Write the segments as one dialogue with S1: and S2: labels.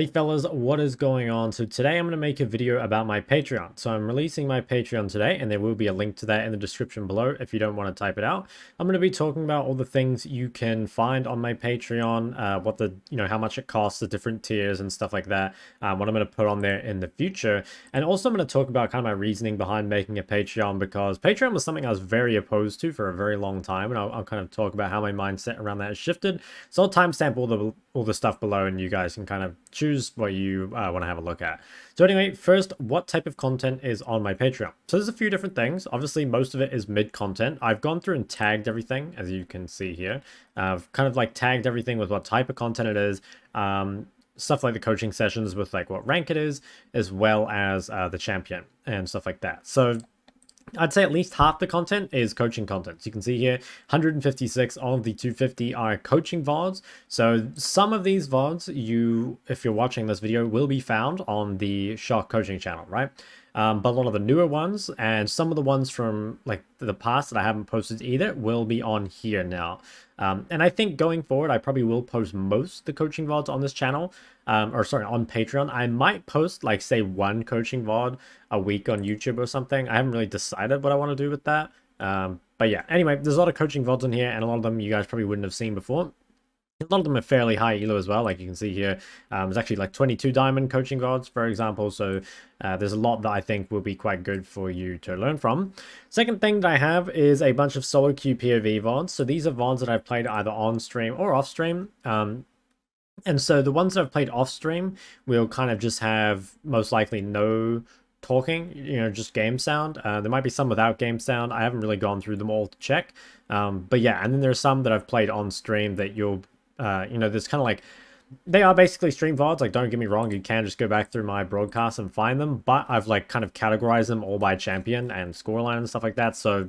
S1: Hey fellas, what is going on? So today I'm going to make a video about my Patreon. So I'm releasing my Patreon today, and there will be a link to that in the description below if you don't want to type it out. I'm going to be talking about all the things you can find on my Patreon, how much it costs, the different tiers and stuff like that, what I'm going to put on there in the future. And also I'm going to talk about kind of my reasoning behind making a Patreon, because Patreon was something I was very opposed to for a very long time, and I'll kind of talk about how my mindset around that has shifted. So I'll timestamp all the stuff below, and you guys can kind of choose what you want to have a look at. So anyway, first, what type of content is on my Patreon? So there's a few different things. Obviously, most of it is mid content. I've gone through and tagged everything, as you can see here. I've kind of like tagged everything with what type of content it is. Stuff like the coaching sessions with like what rank it is, as well as the champion and stuff like that. So I'd say at least half the content is coaching content. So you can see here, 156 of the 250 are coaching VODs. So some of these VODs, if you're watching this video, will be found on the Shock Coaching channel, right? But a lot of the newer ones and some of the ones from like the past that I haven't posted either will be on here now. And I think going forward, I probably will post most of the coaching VODs on this channel, on Patreon. I might post like say one coaching VOD a week on YouTube or something. I haven't really decided what I want to do with that. But yeah, anyway, there's a lot of coaching VODs in here, and a lot of them you guys probably wouldn't have seen before. A lot of them are fairly high elo as well, like you can see here. There's actually like 22 diamond coaching VODs, for example, so there's a lot that I think will be quite good for you to learn from. Second thing that I have is a bunch of solo queue POV VODs. So these are VODs that I've played either on stream or off stream. And so the ones that I've played off stream will kind of just have most likely no talking, just game sound. There might be some without game sound. I haven't really gone through them all to check. But yeah, and then there's some that I've played on stream that you'll there's kind of like, they are basically stream VODs. Like, don't get me wrong, you can just go back through my broadcast and find them, but I've like kind of categorized them all by champion and scoreline and stuff like that. So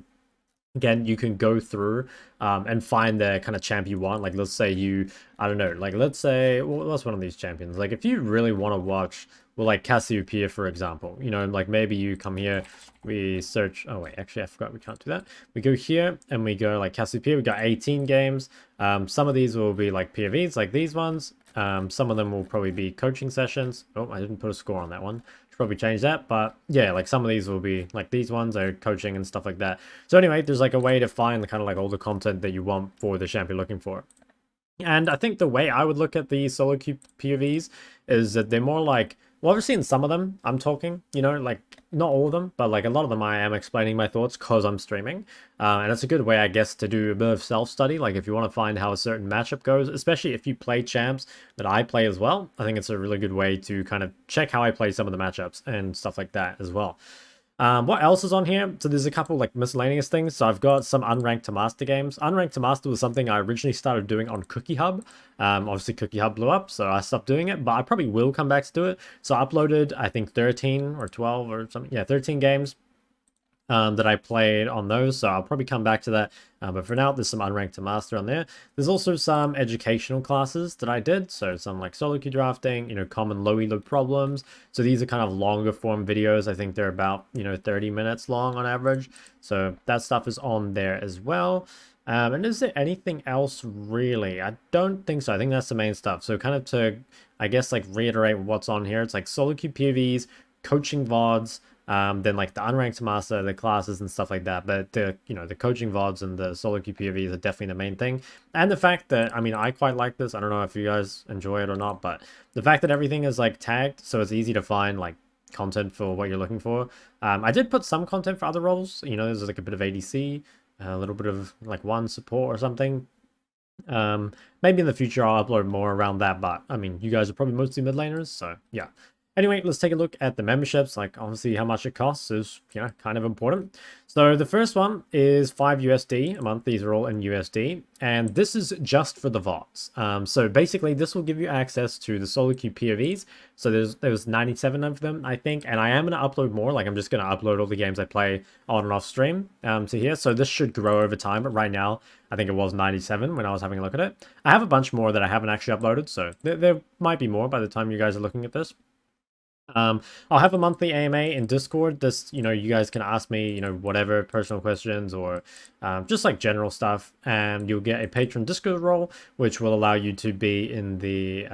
S1: again, you can go through and find the kind of champ you want. Like, let's say I don't know, like let's say, well, what's one of these champions? Like, if you really want to watch, well, like Cassiopeia, for example, like maybe you come here, we search, oh wait, actually I forgot we can't do that. We go here and we go like Cassiopeia, we got 18 games. Some of these will be like POVs, like these ones. Some of them will probably be coaching sessions. Oh, I didn't put a score on that one. Should probably change that, but yeah, like some of these will be like these ones are coaching and stuff like that. So anyway, there's like a way to find the kind of like all the content that you want for the champ you're looking for. And I think the way I would look at the solo queue POVs is that they're more like, well, obviously in some of them I'm talking, like not all of them, but like a lot of them I am explaining my thoughts because I'm streaming. And it's a good way, I guess, to do a bit of self-study. Like if you want to find how a certain matchup goes, especially if you play champs that I play as well, I think it's a really good way to kind of check how I play some of the matchups and stuff like that as well. What else is on here? So there's a couple like miscellaneous things. So I've got some unranked to master games. Unranked to master was something I originally started doing on Cookie Hub. Obviously Cookie Hub blew up, so I stopped doing it, but I probably will come back to do it. So I uploaded, I think 13 or 12 or something. Yeah, 13 games that I played on those, so I'll probably come back to that. But for now, there's some unranked to master on there. There's also some educational classes that I did, so some like solo queue drafting, common low elo problems. So these are kind of longer form videos. I think they're about 30 minutes long on average. So that stuff is on there as well. And is there anything else really? I don't think so. I think that's the main stuff. So kind of to, I guess, like reiterate what's on here, it's like solo queue POVs, coaching VODs, then like the unranked master, the classes and stuff like that. But the the coaching VODs and the solo queue POVs are definitely the main thing. And the fact that, I quite like this. I don't know if you guys enjoy it or not, but the fact that everything is like tagged, so it's easy to find like content for what you're looking for. I did put some content for other roles. There's like a bit of ADC, a little bit of like one support or something. Maybe in the future I'll upload more around that, but you guys are probably mostly mid laners, so yeah. Anyway, let's take a look at the memberships. Like, obviously, how much it costs is, kind of important. So the first one is 5 USD a month. These are all in USD. And this is just for the VODs. So basically, this will give you access to the solo queue POVs. So there's 97 of them, I think. And I am going to upload more. Like, I'm just going to upload all the games I play on and off stream to here. So this should grow over time. But right now, I think it was 97 when I was having a look at it. I have a bunch more that I haven't actually uploaded. So there might be more by the time you guys are looking at this. I'll have a monthly AMA in Discord. This, you guys can ask me, whatever personal questions or just like general stuff, and you'll get a Patreon Discord role, which will allow you to be in the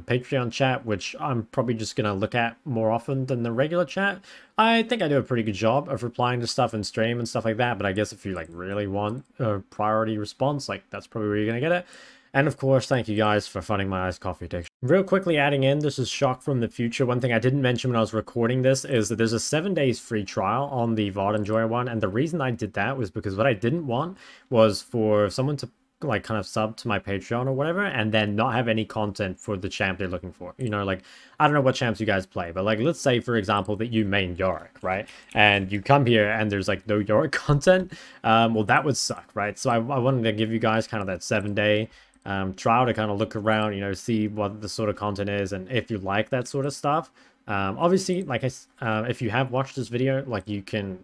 S1: Patreon chat, which I'm probably just gonna look at more often than the regular chat. I think I do a pretty good job of replying to stuff in stream and stuff like that, but I guess if you like really want a priority response, like that's probably where you're gonna get it. And of course, thank you guys for funding my iced coffee addiction. Real quickly adding in, this is Shock from the Future. One thing I didn't mention when I was recording this is that there's a 7 days free trial on the VOD Enjoyer one. And the reason I did that was because what I didn't want was for someone to like kind of sub to my Patreon or whatever and then not have any content for the champ they're looking for. Like, I don't know what champs you guys play, but like, let's say for example that you main Yorick, right? And you come here and there's like no Yorick content. Well, that would suck, right? So I wanted to give you guys kind of that 7-day trial to kind of look around, see what the sort of content is and if you like that sort of stuff. Obviously, like if you have watched this video, like you can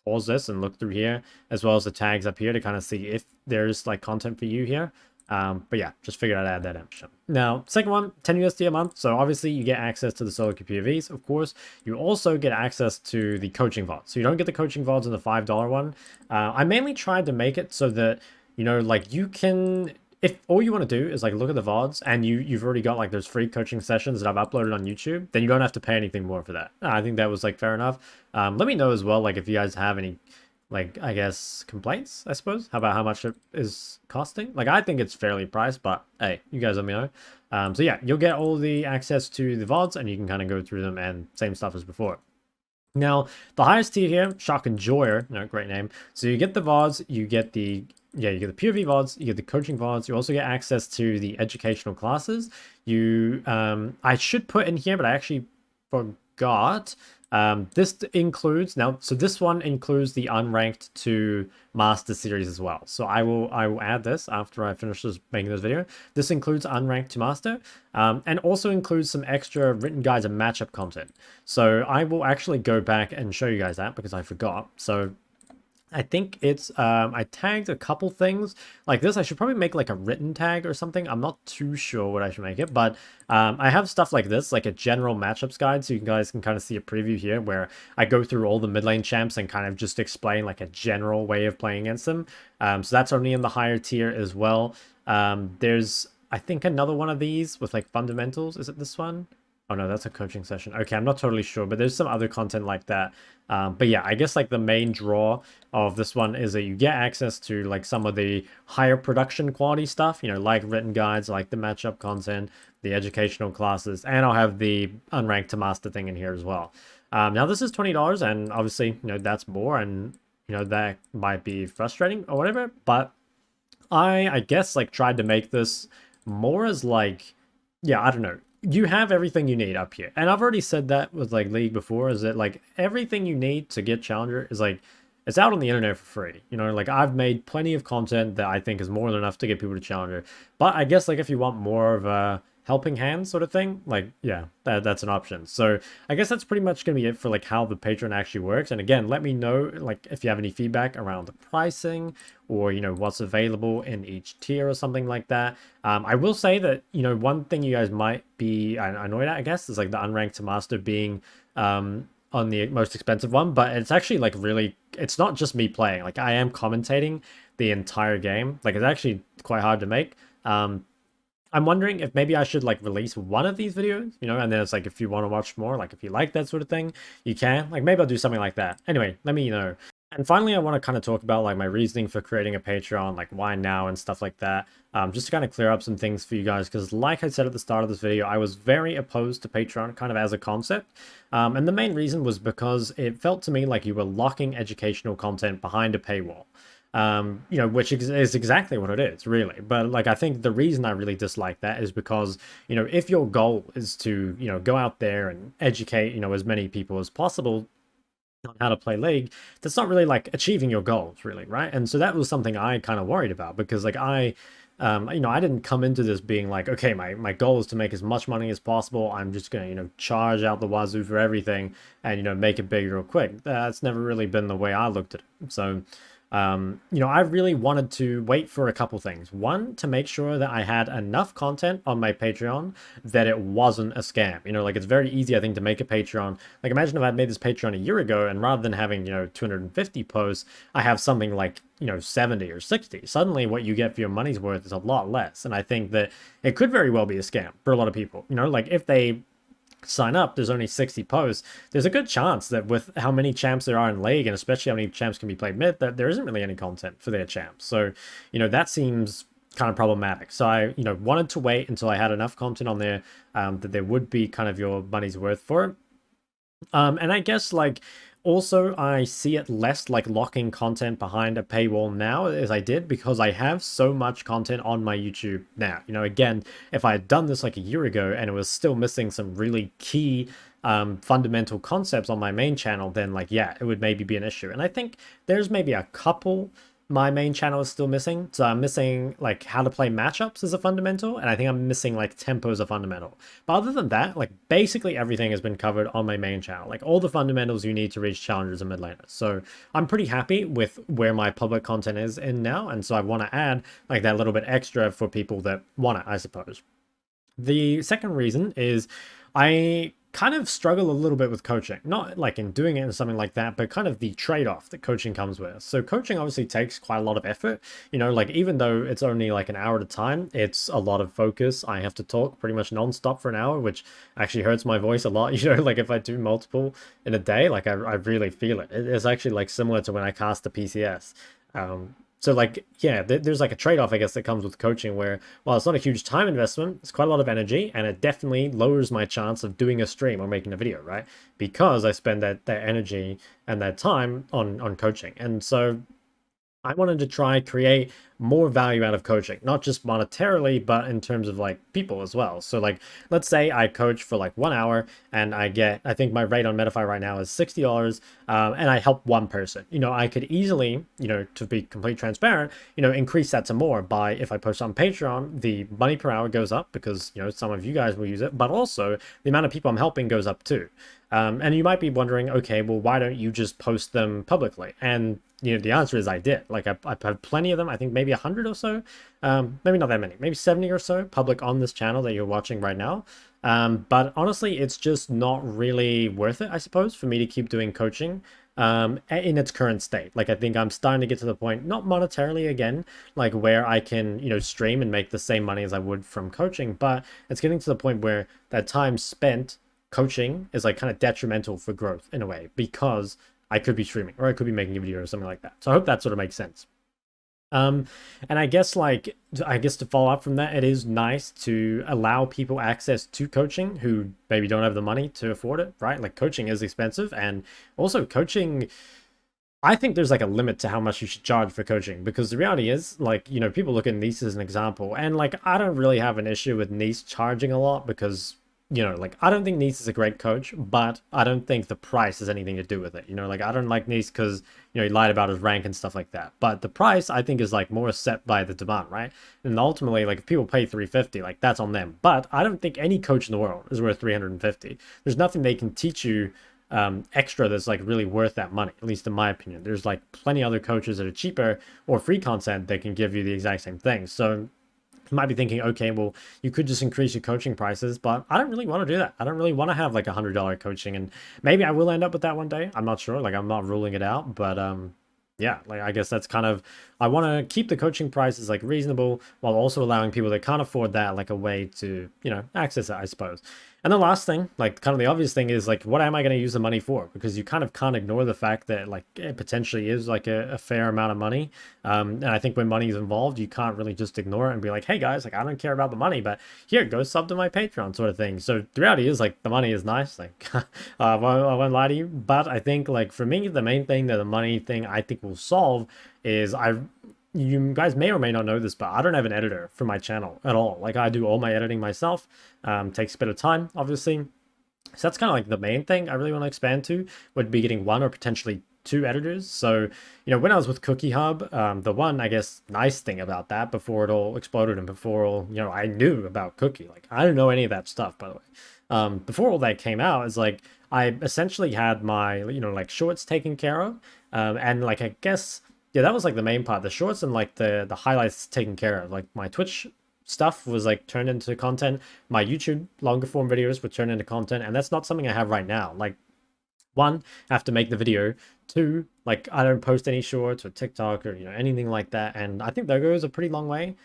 S1: pause this and look through here as well as the tags up here to kind of see if there's like content for you here. But yeah, just figured I'd add that in. Now, second one, 10 USD a month. So obviously you get access to the solo queue POVs, of course. You also get access to the coaching VODs. So you don't get the coaching VODs in the $5 one. I mainly tried to make it so that, like you can... If all you want to do is like look at the VODs and you've already got like those free coaching sessions that I've uploaded on YouTube, then you don't have to pay anything more for that. I think that was like fair enough. Let me know as well, like if you guys have any, like, I guess complaints, I suppose, about how much it is costing. Like, I think it's fairly priced, but hey, you guys let me know. So yeah, you'll get all the access to the VODs and you can kind of go through them and same stuff as before. Now, the highest tier here, Shock Enjoyer, great name. So you get the VODs, you get the POV VODs, you get the coaching VODs, you also get access to the educational classes. I should put in here, but I actually forgot. This includes so this one includes the unranked to master series as well. So I will add this after I finish making this video. This includes unranked to master, and also includes some extra written guides and matchup content. So I will actually go back and show you guys that because I forgot. So I think it's, I tagged a couple things like this. I should probably make like a written tag or something. I'm not too sure what I should make it, but I have stuff like this, like a general matchups guide. So you guys can kind of see a preview here where I go through all the mid lane champs and kind of just explain like a general way of playing against them. So that's only in the higher tier as well. There's, I think, another one of these with like fundamentals. Is it this one? Oh no, that's a coaching session. Okay, I'm not totally sure, but there's some other content like that. But yeah, I guess like the main draw of this one is that you get access to like some of the higher production quality stuff, like written guides, like the matchup content, the educational classes, and I'll have the unranked to master thing in here as well. Now this is $20, and obviously, that's more, and that might be frustrating or whatever, but I guess like tried to make this more as like, yeah, I don't know. You have everything you need up here. And I've already said that with like League before, is that like everything you need to get Challenger is like, it's out on the internet for free. Like I've made plenty of content that I think is more than enough to get people to Challenger. But I guess like if you want more of a helping hand sort of thing, like, yeah, that's an option. So I guess that's pretty much going to be it for like how the Patreon actually works. And again, let me know like if you have any feedback around the pricing or, what's available in each tier or something like that. I will say that, one thing you guys might be annoyed at, I guess, is like the unranked to master being on the most expensive one, but it's actually like really, it's not just me playing. Like I am commentating the entire game. Like it's actually quite hard to make. I'm wondering if maybe I should like release one of these videos, and then it's like if you want to watch more, like if you like that sort of thing, you can. Like maybe I'll do something like that. Anyway, let me know. And finally, I want to kind of talk about like my reasoning for creating a Patreon, like why now and stuff like that. Just to kind of clear up some things for you guys, because like I said at the start of this video, I was very opposed to Patreon kind of as a concept. And the main reason was because it felt to me like you were locking educational content behind a paywall. Which is exactly what it is, really. But like, I think the reason I really dislike that is because, if your goal is to, go out there and educate, as many people as possible on how to play League, that's not really like achieving your goals, really, right? And so that was something I kind of worried about because like I didn't come into this being like, okay, my goal is to make as much money as possible. I'm just going to, charge out the wazoo for everything and, make it big real quick. That's never really been the way I looked at it. So I really wanted to wait for a couple things. One, to make sure that I had enough content on my Patreon that it wasn't a scam. Like it's very easy, I think, to make a Patreon. Like imagine if I'd made this Patreon a year ago and rather than having, 250 posts, I have something like, 70 or 60. Suddenly what you get for your money's worth is a lot less. And I think that it could very well be a scam for a lot of people. Like if they sign up, there's only 60 posts, there's a good chance that with how many champs there are in League, and especially how many champs can be played mid, that there isn't really any content for their champs. So, that seems kind of problematic. So I, wanted to wait until I had enough content on there that there would be kind of your money's worth for it. And I guess like also I see it less like locking content behind a paywall now as I did because I have so much content on my YouTube now. Again, if I had done this like a year ago and it was still missing some really key fundamental concepts on my main channel, then like, yeah, it would maybe be an issue. And I think there's maybe a couple my main channel is still missing. So I'm missing like how to play matchups as a fundamental, and I think I'm missing like tempo as a fundamental. But other than that, like basically everything has been covered on my main channel, like all the fundamentals you need to reach challengers and mid laners. So I'm pretty happy with where my public content is in now, and so I want to add like that little bit extra for people that want it, I suppose. The second reason is I kind of struggle a little bit with coaching, not like in doing it and something like that, but kind of the trade-off that coaching comes with. So coaching obviously takes quite a lot of effort, like even though it's only like an hour at a time, it's a lot of focus. I have to talk pretty much non-stop for an hour, which actually hurts my voice a lot. Like if I do multiple in a day, like I really feel it. It's actually like similar to when I cast the PCS. So like, yeah, there's like a trade-off, I guess, that comes with coaching where, while it's not a huge time investment, it's quite a lot of energy, and it definitely lowers my chance of doing a stream or making a video, right? Because I spend that energy and that time on coaching. And so I wanted to try create more value out of coaching, not just monetarily, but in terms of like people as well. So like, let's say I coach for like 1 hour and I think my rate on Medify right now is $60, and I help one person. I could easily, to be completely transparent, increase that to more by, if I post on Patreon, the money per hour goes up because, some of you guys will use it, but also the amount of people I'm helping goes up too. And you might be wondering, okay, well, why don't you just post them publicly? And the answer is I did. Like I've had plenty of them. I think maybe 100 or so, maybe not that many, maybe 70 or so public on this channel that you're watching right now. But honestly, it's just not really worth it, I suppose, for me to keep doing coaching in its current state. Like I think I'm starting to get to the point, not monetarily again, like where I can, stream and make the same money as I would from coaching, but it's getting to the point where that time spent coaching is like kind of detrimental for growth in a way, because I could be streaming or I could be making a video or something like that. So I hope that sort of makes sense. And I guess to follow up from that, it is nice to allow people access to coaching who maybe don't have the money to afford it, right? Like coaching is expensive, and also coaching, I think there's like a limit to how much you should charge for coaching, because the reality is like, people look at Nice as an example, and like I don't really have an issue with Nice charging a lot because like I don't think Nice is a great coach, but I don't think the price has anything to do with it. Like I don't like Nice because, he lied about his rank and stuff like that. But the price I think is like more set by the demand, right? And ultimately, like if people pay 350, like that's on them. But I don't think any coach in the world is worth 350. There's nothing they can teach you extra that's like really worth that money, at least in my opinion. There's like plenty other coaches that are cheaper or free content that can give you the exact same thing. So you might be thinking, okay, well, you could just increase your coaching prices, but I don't really want to do that. I don't really want to have like $100 coaching, and maybe I will end up with that one day. I'm not sure. Like, I'm not ruling it out, but yeah, like I guess that's kind of, I want to keep the coaching prices like reasonable while also allowing people that can't afford that like a way to, access it, I suppose. And the last thing, like kind of the obvious thing, is like, what am I going to use the money for? Because you kind of can't ignore the fact that like it potentially is like a fair amount of money. And I think when money is involved, you can't really just ignore it and be like, hey guys, like I don't care about the money, but here, go sub to my Patreon sort of thing. So the reality is like the money is nice. Like I won't lie to you, but I think like for me, the main thing that the money thing I think will solve is you guys may or may not know this, but I don't have an editor for my channel at all. Like I do all my editing myself. Takes a bit of time, obviously. So that's kind of like the main thing I really want to expand to, would be getting one or potentially two editors. So, when I was with Cookie Hub, the one, I guess, nice thing about that before it all exploded and before all, I knew about Cookie. Like I didn't know any of that stuff, by the way. Before all that came out, is like I essentially had my, like shorts taken care of. And like I guess yeah, that was like the main part. The shorts and like the highlights taken care of. Like my Twitch stuff was like turned into content. My YouTube longer form videos were turned into content, and that's not something I have right now. Like, one, I have to make the video. Two, like I don't post any shorts or TikTok or anything like that, and I think that goes a pretty long way.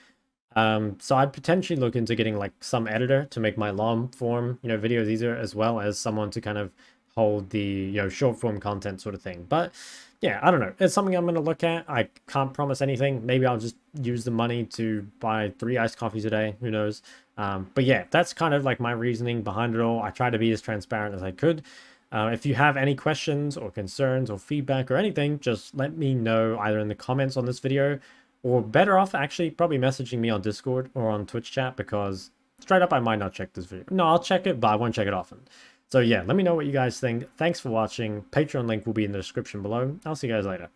S1: So I'd potentially look into getting like some editor to make my long form, videos easier, as well as someone to kind of hold the, short form content sort of thing. But yeah, I don't know. It's something I'm going to look at. I can't promise anything. Maybe I'll just use the money to buy 3 iced coffees a day. Who knows? But yeah, that's kind of like my reasoning behind it all. I try to be as transparent as I could. If you have any questions or concerns or feedback or anything, just let me know either in the comments on this video, or better off actually probably messaging me on Discord or on Twitch chat, because straight up I might not check this video. No, I'll check it, but I won't check it often. So yeah, let me know what you guys think. Thanks for watching. Patreon link will be in the description below. I'll see you guys later.